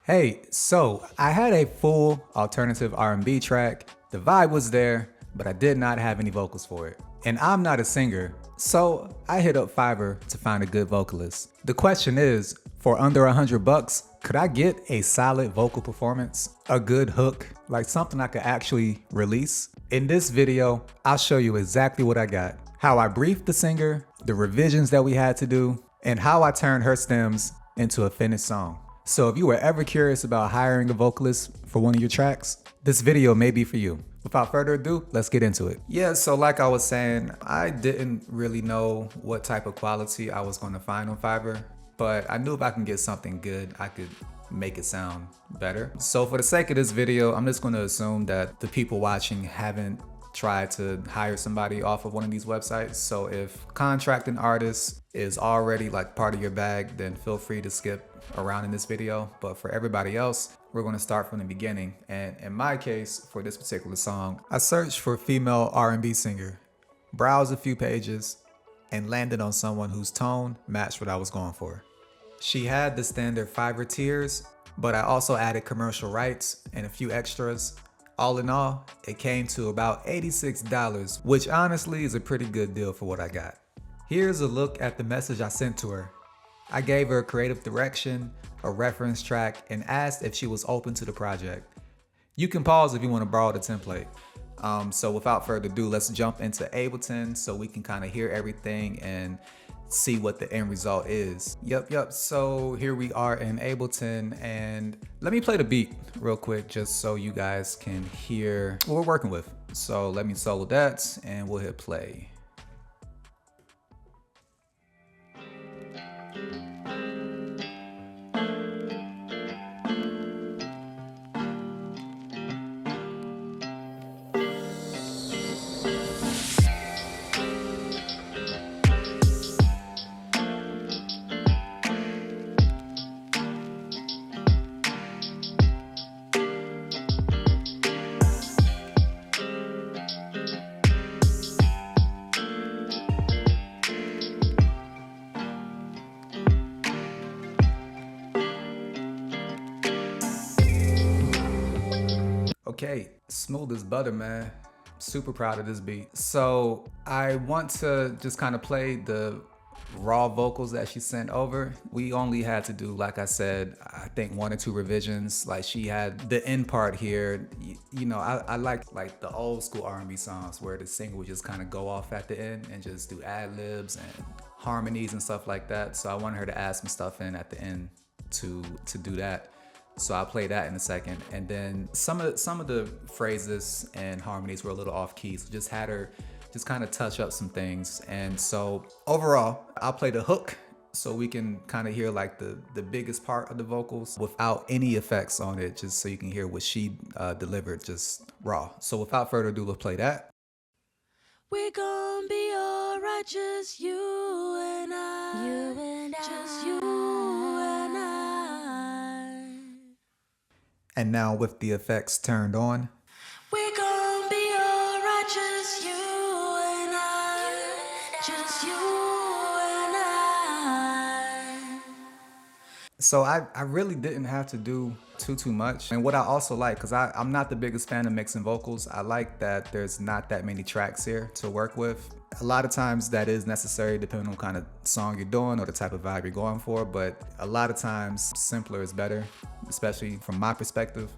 Hey, so I had a full alternative R&B track. The vibe was there, but I did not have any vocals for it. And I'm not a singer, so I hit up Fiverr to find a good vocalist. The question is, for under $100, could I get a solid vocal performance? A good hook, like something I could actually release? In this video, I'll show you exactly what I got, how I briefed the singer, the revisions that we had to do, and how I turned her stems into a finished song. So if you were ever curious about hiring a vocalist for one of your tracks, this video may be for you. Without further ado, let's get into it. Yeah, so like I was saying, I didn't really know what type of quality I was going to find on Fiverr, but I knew if I can get something good, I could make it sound better. So for the sake of this video, I'm just going to assume that the people watching haven't tried to hire somebody off of one of these websites. So if contracting artists is already like part of your bag, then feel free to skip around in this video. But for everybody else, we're going to start from the beginning. And in my case, for this particular song, I searched for female R&B singer, browsed a few pages, and landed on someone whose tone matched what I was going for. She had the standard Fiverr tiers, but I also added commercial rights and a few extras. All in all, it came to about $86, which honestly is a pretty good deal for what I got. Here's a look at the message I sent to her. I gave her a creative direction, a reference track, and asked if she was open to the project. You can pause if you want to borrow the template. So without further ado, let's jump into Ableton so we can kind of hear everything and see what the end result is. Yep. So here we are in Ableton, and let me play the beat real quick just so you guys can hear what we're working with. So let me solo that and we'll hit play. Okay, smooth as butter, man. Super proud of this beat. So I want to just kind of play the raw vocals that she sent over. We only had to do, like I said, I think 1 or 2 revisions. Like she had the end part here. You know, I like the old school R&B songs where the singer would just kind of go off at the end and just do ad-libs and harmonies and stuff like that. So I wanted her to add some stuff in at the end to do that. So I'll play that in a second. And then some of the phrases and harmonies were a little off key. So just had her just kind of touch up some things. And so overall, I'll play the hook so we can kind of hear like the biggest part of the vocals without any effects on it, just so you can hear what she delivered just raw. So without further ado, let's play that. We're gonna be alright, just you and I. Just you and I. And now with the effects turned on. We're gonna be alright, just you and I. Just you and I. So I really didn't have to do too much. And what I also like, because I'm not the biggest fan of mixing vocals, I like that there's not that many tracks here to work with. A lot of times that is necessary depending on what kind of song you're doing or the type of vibe you're going for, but a lot of times simpler is better, especially from my perspective.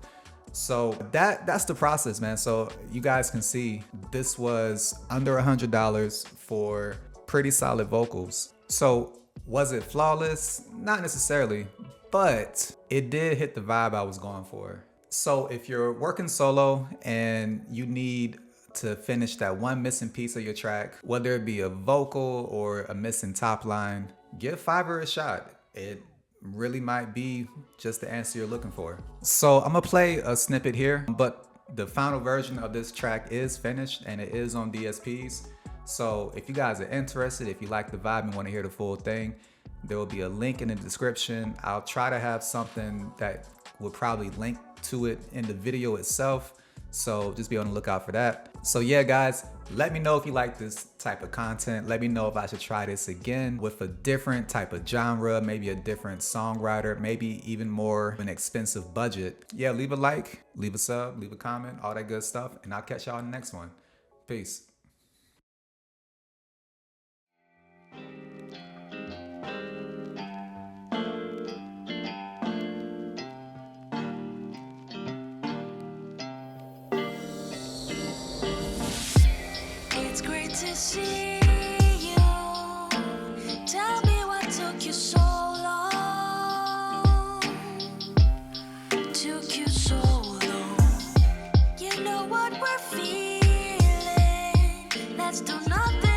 So that's the process, man. So you guys can see this was under $100 for pretty solid vocals. So was it flawless? Not necessarily, but it did hit the vibe I was going for. So if you're working solo and you need to finish that one missing piece of your track, whether it be a vocal or a missing top line, give Fiverr a shot. It really might be just the answer you're looking for. So I'm gonna play a snippet here, but the final version of this track is finished and it is on DSPs. So if you guys are interested, if you like the vibe and want to hear the full thing, there will be a link in the description. I'll try to have something that will probably link to it in the video itself. So just be on the lookout for that. So yeah, guys, let me know if you like this type of content. Let me know if I should try this again with a different type of genre, maybe a different songwriter, maybe even more of an expensive budget. Yeah, leave a like, leave a sub, leave a comment, all that good stuff, and I'll catch y'all in the next one. Peace. It's great to see you. Tell me what took you so long. Took you so long. You know what we're feeling. Let's do nothing.